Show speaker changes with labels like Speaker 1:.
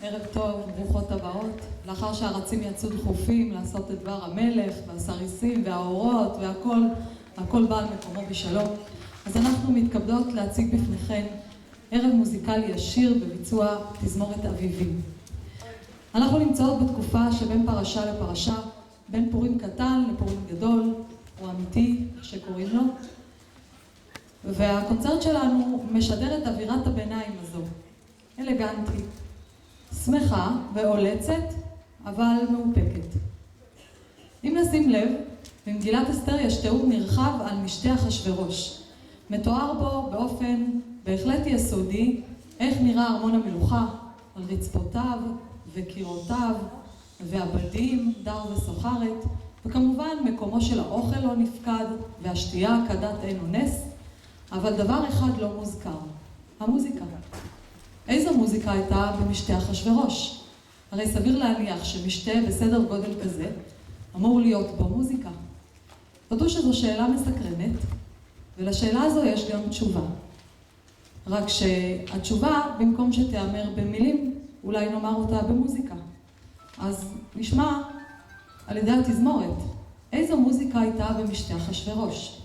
Speaker 1: ערב טוב, ברוכות הבאות. לאחר שהרצים יצאו דחופים לעשות את דבר המלך והסריסים והאורות והכל בא על מקומו בשלום. אז אנחנו מתכבדות להציג בפניכם ערב מוזיקלי ישיר בביצוע תזמורת אביבים. אנחנו נמצאות בתקופה שבין פרשה לפרשה, בין פורים קטן לפורים גדול, או אמיתי, איך שקוראים לו. והקונצרט שלנו משדר את אווירת הביניים הזו, אלגנטית, שמחה ועולצת, אבל מאופקת. אם נשים לב, במגילת אסתר יש תיאור נרחב על משתה אחשוורוש. מתואר בו באופן בהחלט יסודי איך נראה ארמון המלוכה, על רצפותיו וקירותיו והבדים, דר וסוחרת, וכמובן מקומו של האוכל לא נפקד והשתייה כדת אין ונס, אבל דבר אחד לא מוזכר, המוזיקה. איזו מוזיקה הייתה במשתה אחשוורוש? הרי סביר להניח שמשתה בסדר גודל כזה אמור להיות בו מוזיקה. תדעו שזו שאלה מסקרנת, ולשאלה הזו יש גם תשובה. רק שהתשובה, במקום שתיאמר במילים, אולי נאמר אותה במוזיקה. אז נשמע על ידי התזמורת, איזו מוזיקה הייתה במשתה אחשוורוש?